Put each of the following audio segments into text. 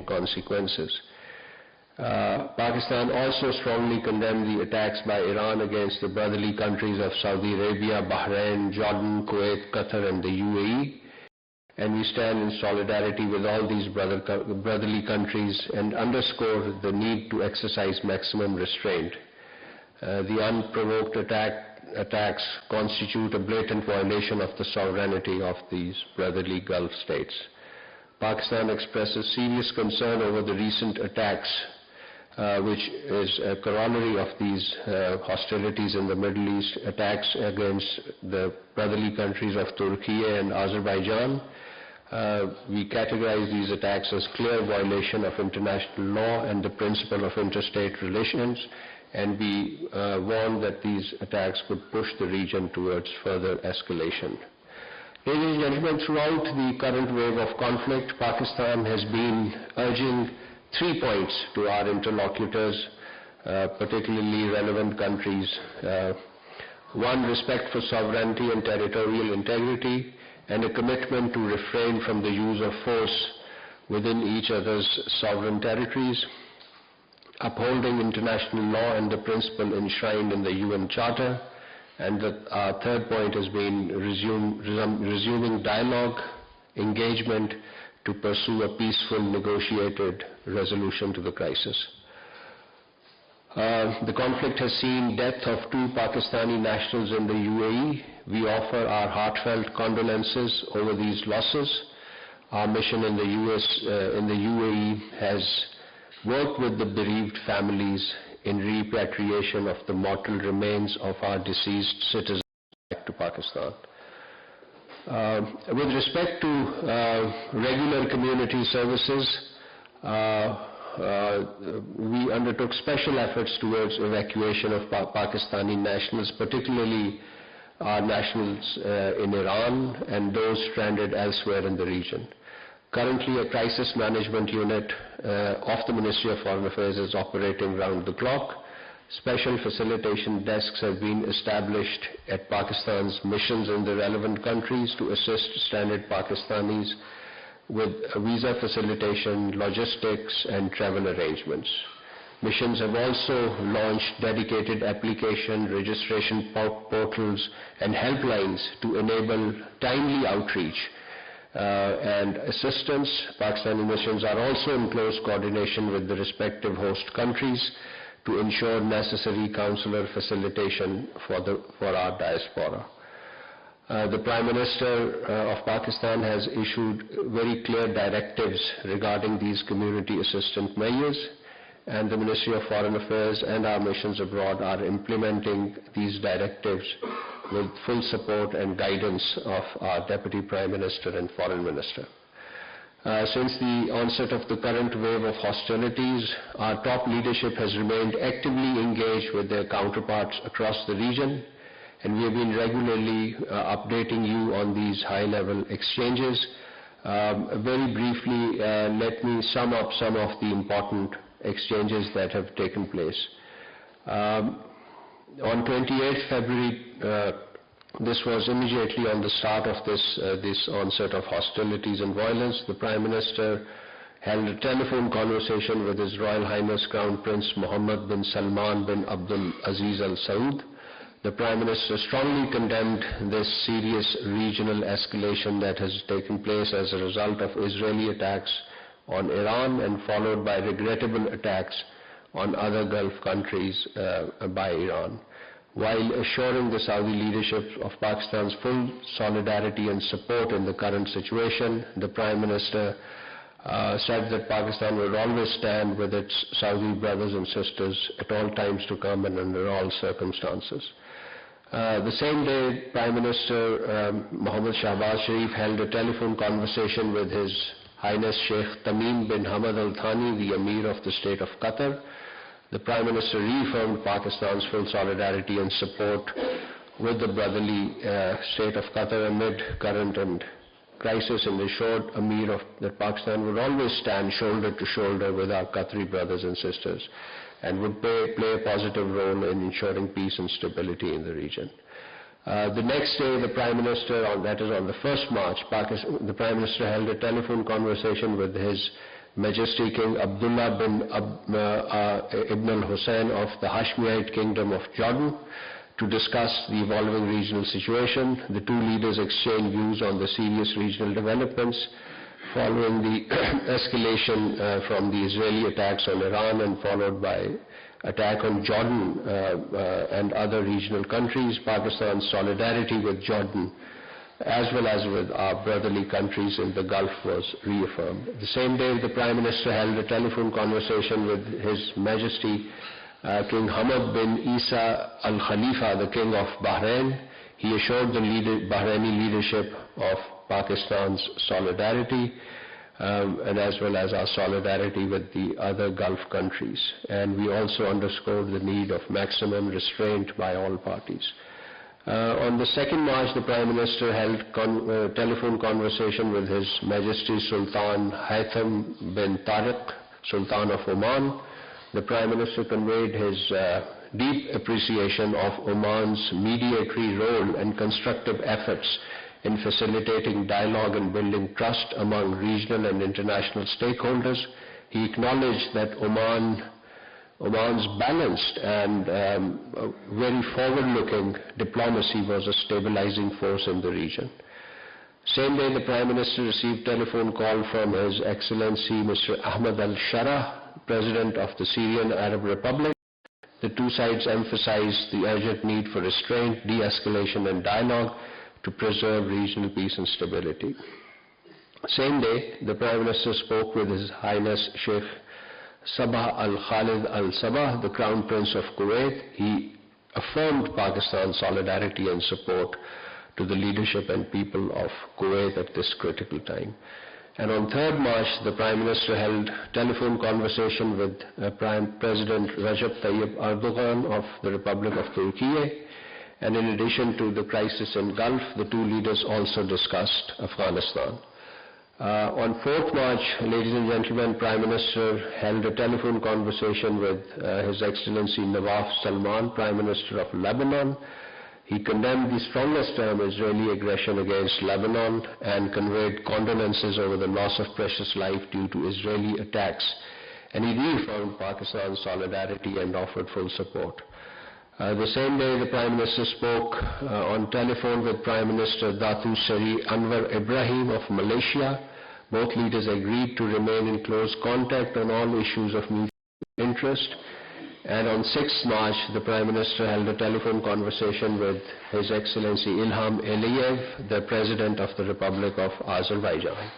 far-reaching consequences. Pakistan also strongly condemned the attacks by Iran against the brotherly countries of Saudi Arabia, Bahrain, Jordan, Kuwait, Qatar and the UAE. And we stand in solidarity with all these brotherly countries and underscore the need to exercise maximum restraint. The unprovoked attacks constitute a blatant violation of the sovereignty of these brotherly Gulf states. Pakistan expresses serious concern over the recent attacks, which is a corollary of these hostilities in the Middle East, attacks against the brotherly countries of Turkey and Azerbaijan. We categorize these attacks as clear violation of international law and the principle of interstate relations, and we warn that these attacks could push the region towards further escalation. Ladies and gentlemen, throughout the current wave of conflict, Pakistan has been urging 3 points to our interlocutors, particularly relevant countries. 1, respect for sovereignty and territorial integrity, and a commitment to refrain from the use of force within each other's sovereign territories, upholding international law and the principle enshrined in the UN Charter. And our 3rd point has been resuming dialogue, engagement to pursue a peaceful, negotiated resolution to the crisis. The conflict has seen death of 2 Pakistani nationals in the UAE. We offer our heartfelt condolences over these losses. Our mission in the UAE has worked with the bereaved families in repatriation of the mortal remains of our deceased citizens back to Pakistan. With respect to regular community services, we undertook special efforts towards evacuation of Pakistani nationals, particularly our nationals in Iran and those stranded elsewhere in the region. Currently, a crisis management unit of the Ministry of Foreign Affairs is operating round the clock. Special facilitation desks have been established at Pakistan's missions in the relevant countries to assist stranded Pakistanis with visa facilitation, logistics, and travel arrangements. Missions have also launched dedicated application, registration portals, and helplines to enable timely outreach and assistance. Pakistani missions are also in close coordination with the respective host countries to ensure necessary consular facilitation for our diaspora. The Prime Minister of Pakistan has issued very clear directives regarding these community assistance measures, and the Ministry of Foreign Affairs and our missions abroad are implementing these directives with full support and guidance of our Deputy Prime Minister and Foreign Minister. Since the onset of the current wave of hostilities, our top leadership has remained actively engaged with their counterparts across the region, and we have been regularly updating you on these high-level exchanges. Very briefly, let me sum up some of the important exchanges that have taken place. On 28th February, this was immediately on the start of this onset of hostilities and violence. The Prime Minister held a telephone conversation with His Royal Highness Crown Prince Mohammed bin Salman bin Abdul Aziz Al Saud. The Prime Minister strongly condemned this serious regional escalation that has taken place as a result of Israeli attacks on Iran and followed by regrettable attacks on other Gulf countries by Iran. While assuring the Saudi leadership of Pakistan's full solidarity and support in the current situation, the Prime Minister said that Pakistan will always stand with its Saudi brothers and sisters at all times to come and under all circumstances. The same day, Prime Minister Mohammed Shahbaz Sharif held a telephone conversation with His Highness Sheikh Tamim bin Hamad Al Thani, the Emir of the State of Qatar. The Prime Minister reaffirmed Pakistan's full solidarity and support with the brotherly State of Qatar amid current and crisis, and assured Emir that Pakistan would always stand shoulder to shoulder with our Qatari brothers and sisters and would play a positive role in ensuring peace and stability in the region. The next day, the Prime Minister, that is on the 1st March, the Prime Minister held a telephone conversation with His Majesty King Abdullah bin Ibn al-Hussein of the Hashemite Kingdom of Jordan to discuss the evolving regional situation. The two leaders exchanged views on the serious regional developments following the escalation from the Israeli attacks on Iran and followed by attack on Jordan and other regional countries. Pakistan's solidarity with Jordan as well as with our brotherly countries in the Gulf was reaffirmed. The same day, the Prime Minister held a telephone conversation with His Majesty King Hamad bin Isa Al Khalifa, the King of Bahrain. He assured the Bahraini leadership of Pakistan's solidarity and as well as our solidarity with the other Gulf countries. And we also underscored the need of maximum restraint by all parties. On the 2nd March, the Prime Minister held telephone conversation with His Majesty Sultan Haitham bin Tariq, Sultan of Oman. The Prime Minister conveyed his deep appreciation of Oman's mediatory role and constructive efforts in facilitating dialogue and building trust among regional and international stakeholders. He acknowledged that Oman's balanced and very forward-looking diplomacy was a stabilizing force in the region. Same day, the Prime Minister received telephone call from His Excellency Mr. Ahmed al-Shara, President of the Syrian Arab Republic. The two sides emphasized the urgent need for restraint, de-escalation and dialogue to preserve regional peace and stability. Same day, the Prime Minister spoke with His Highness Sheikh Sabah al-Khalid al-Sabah, the Crown Prince of Kuwait. He affirmed Pakistan's solidarity and support to the leadership and people of Kuwait at this critical time. And on 3rd March, the Prime Minister held telephone conversation with President Recep Tayyip Erdogan of the Republic of Turkey. And in addition to the crisis in Gulf, the two leaders also discussed Afghanistan. On 4th March, ladies and gentlemen, Prime Minister held a telephone conversation with His Excellency Nawaf Salman, Prime Minister of Lebanon. He condemned the strongest term Israeli aggression against Lebanon and conveyed condolences over the loss of precious life due to Israeli attacks. And he reaffirmed Pakistan's solidarity and offered full support. The same day, the Prime Minister spoke on telephone with Prime Minister Datu Seri Anwar Ibrahim of Malaysia. Both leaders agreed to remain in close contact on all issues of mutual interest. And on 6th March, the Prime Minister held a telephone conversation with His Excellency Ilham Aliyev, the President of the Republic of Azerbaijan.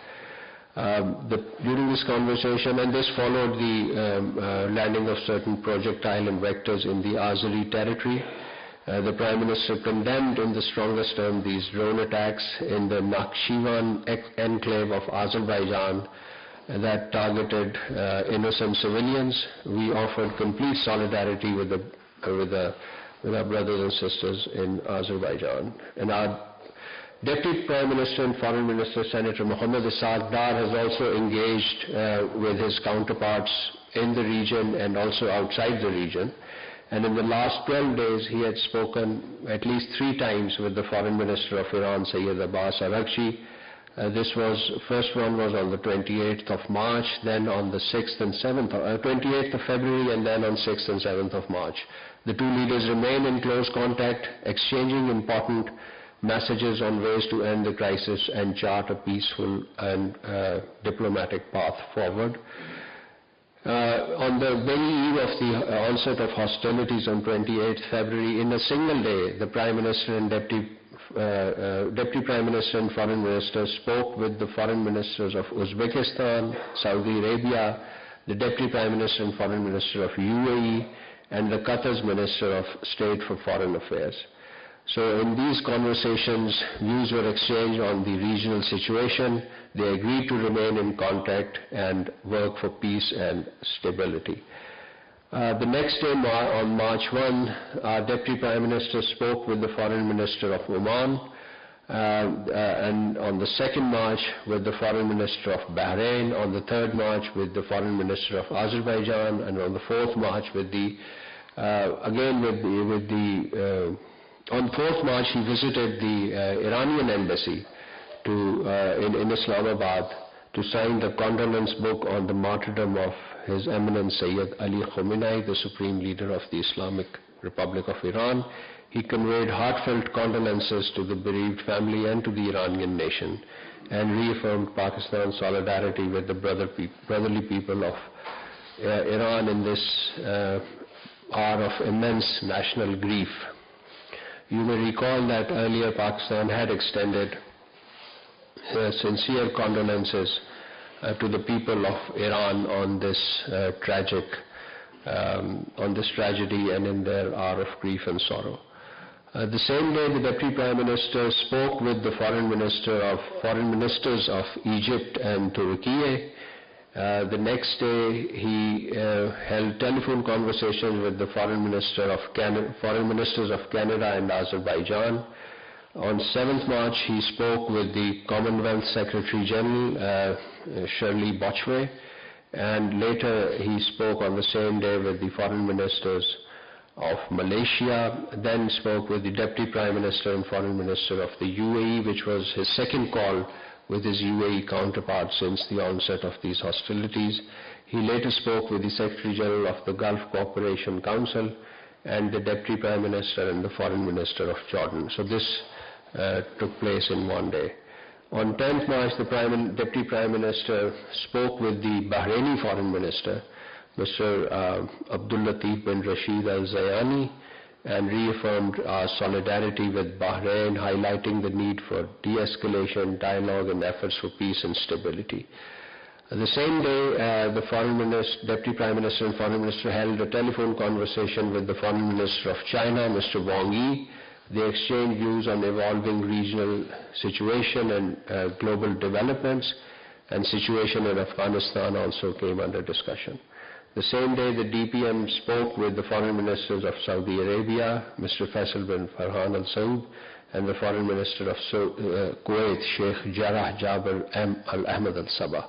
During this conversation, and this followed the landing of certain projectile and vectors in the Azeri territory, the Prime Minister condemned in the strongest term these drone attacks in the Nakhchivan enclave of Azerbaijan that targeted innocent civilians. We offered complete solidarity with our brothers and sisters in Azerbaijan. And our Deputy Prime Minister and Foreign Minister, Senator Mohammad Ishaq Dar, has also engaged with his counterparts in the region and also outside the region. And in the last 12 days, he had spoken at least 3 times with the Foreign Minister of Iran, Sayyid Abbas Araghchi. First one was on the 28th of March, then on the 6th and 7th, 28th of February, and then on 6th and 7th of March. The two leaders remain in close contact, exchanging important messages on ways to end the crisis and chart a peaceful and diplomatic path forward. On the very eve of the onset of hostilities on 28th February, in a single day, the Prime Minister and Deputy Prime Minister and Foreign Minister spoke with the Foreign Ministers of Uzbekistan, Saudi Arabia, the Deputy Prime Minister and Foreign Minister of UAE, and the Qatar's Minister of State for Foreign Affairs. So in these conversations, views were exchanged on the regional situation. They agreed to remain in contact and work for peace and stability. The next day, on March 1, our Deputy Prime Minister spoke with the Foreign Minister of Oman, and on the 2nd March with the Foreign Minister of Bahrain, on the 3rd March with the Foreign Minister of Azerbaijan, and on the 4th March on 4th March, he visited the Iranian embassy in Islamabad to sign the condolence book on the martyrdom of His Eminence Sayyid Ali Khamenei, the Supreme Leader of the Islamic Republic of Iran. He conveyed heartfelt condolences to the bereaved family and to the Iranian nation, and reaffirmed Pakistan's solidarity with the brotherly people of Iran in this hour of immense national grief. You may recall that earlier Pakistan had extended sincere condolences to the people of Iran on this tragedy and in their hour of grief and sorrow. The same day, the Deputy Prime Minister spoke with the foreign ministers of Egypt and Turkey. The next day, he held telephone conversations with the foreign ministers of Canada and Azerbaijan. On 7th March, he spoke with the Commonwealth Secretary General, Shirley Botchway, and later he spoke on the same day with the foreign ministers of Malaysia, then spoke with the Deputy Prime Minister and Foreign Minister of the UAE, which was his second call with his UAE counterpart since the onset of these hostilities. He later spoke with the Secretary General of the Gulf Cooperation Council and the Deputy Prime Minister and the Foreign Minister of Jordan. So this took place in one day. On 10th March, the Deputy Prime Minister spoke with the Bahraini Foreign Minister, Mr. Abdul Latif bin Rashid Al Zayani, and reaffirmed our solidarity with Bahrain, highlighting the need for de-escalation, dialogue, and efforts for peace and stability. The same day, the Deputy Prime Minister and Foreign Minister held a telephone conversation with the Foreign Minister of China, Mr. Wang Yi. They exchanged views on evolving regional situation and global developments, and situation in Afghanistan also came under discussion. The same day, the DPM spoke with the foreign ministers of Saudi Arabia, Mr. Faisal bin Farhan Al Saud, and the foreign minister of Kuwait, Sheikh Jarrah Jabir Al Ahmed Al Sabah.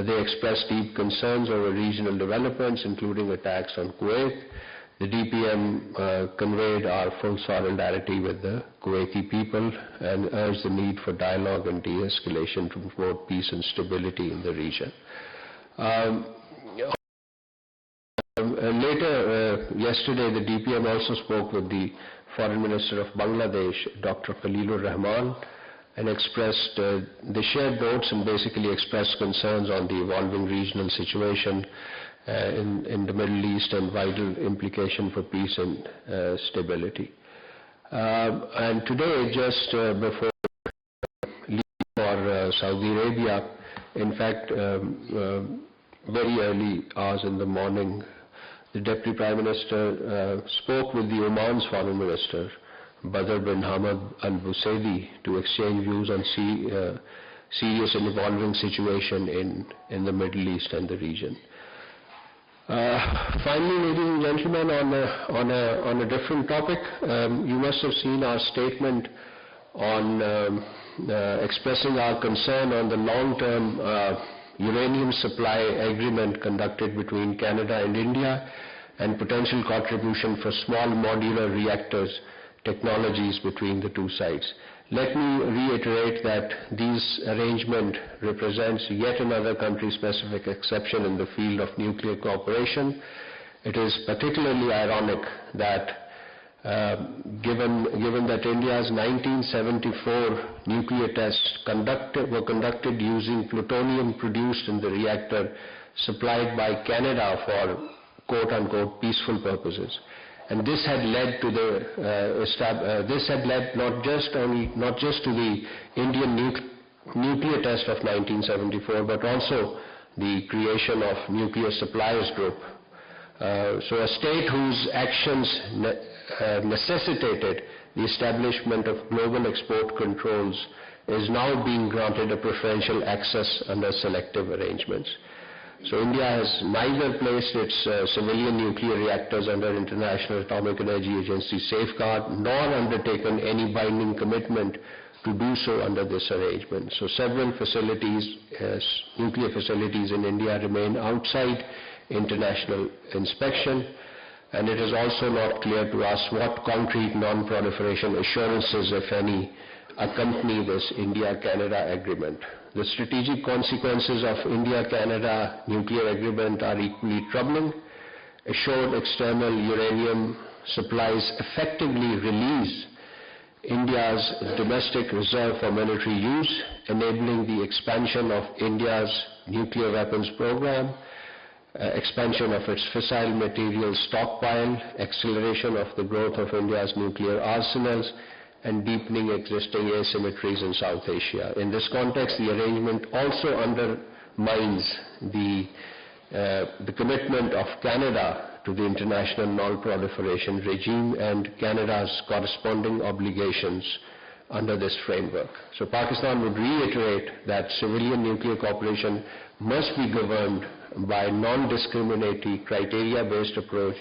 They expressed deep concerns over regional developments, including attacks on Kuwait. The DPM conveyed our full solidarity with the Kuwaiti people and urged the need for dialogue and de-escalation to promote peace and stability in the region. Later, yesterday, the DPM also spoke with the Foreign Minister of Bangladesh, Dr. Khalilur Rahman, and they shared notes and basically expressed concerns on the evolving regional situation in the Middle East and vital implication for peace and stability. And today, just before leaving for Saudi Arabia, in fact, very early hours in the morning, the Deputy Prime Minister spoke with the Oman's Foreign Minister, Badr bin Hamad Al Busaidi, to exchange views on serious and evolving situation in the Middle East and the region. Finally, ladies and gentlemen, on a different topic, you must have seen our statement on expressing our concern on the long-term uranium supply agreement conducted between Canada and India and potential contribution for small modular reactors technologies between the two sides. Let me reiterate that this arrangement represents yet another country-specific exception in the field of nuclear cooperation. It is particularly ironic that given that India's 1974 nuclear tests were conducted using plutonium produced in the reactor supplied by Canada for quote-unquote peaceful purposes. And this had led to not just to the Indian nuclear test of 1974, but also the creation of Nuclear Suppliers Group. So a state whose actions necessitated the establishment of global export controls is now being granted a preferential access under selective arrangements. So India has neither placed its civilian nuclear reactors under International Atomic Energy Agency safeguard, nor undertaken any binding commitment to do so under this arrangement. So several nuclear facilities in India remain outside international inspection, and it is also not clear to us what concrete non-proliferation assurances, if any, accompany this India-Canada agreement. The strategic consequences of India-Canada nuclear agreement are equally troubling. Assured external uranium supplies effectively release India's domestic reserve for military use, enabling the expansion of India's nuclear weapons program, expansion of its fissile material stockpile, acceleration of the growth of India's nuclear arsenals, and deepening existing asymmetries in South Asia. In this context, the arrangement also undermines the commitment of Canada to the international non-proliferation regime and Canada's corresponding obligations under this framework. So Pakistan would reiterate that civilian nuclear cooperation must be governed by a non-discriminatory criteria-based approach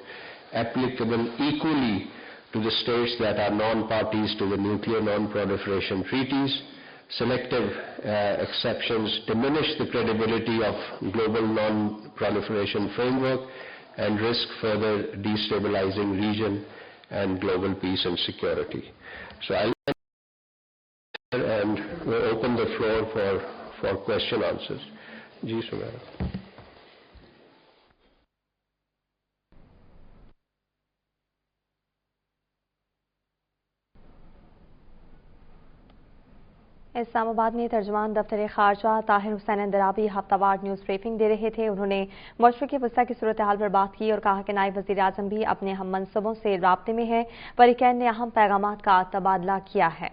applicable equally to the states that are non-parties to the nuclear non-proliferation treaties. Selective exceptions diminish the credibility of global non-proliferation framework and risk further destabilizing region and global peace and security. So I'll end and we'll open the floor for question answers. Ji Sumera. Islamabad में तर्जुमान दफ्तर खारजा Tahir Hussain Andrabi हफ्तावार news briefing दे रहे थे। उन्होंने मशरक़ी वस्ता की सूरत हाल पर बात की और कहा कि नायब वज़ीर आज़म भी अपने हम मनसबों से राब्ते में है। फरीक़ैन ने अहम पैगामात का तबादला किया है।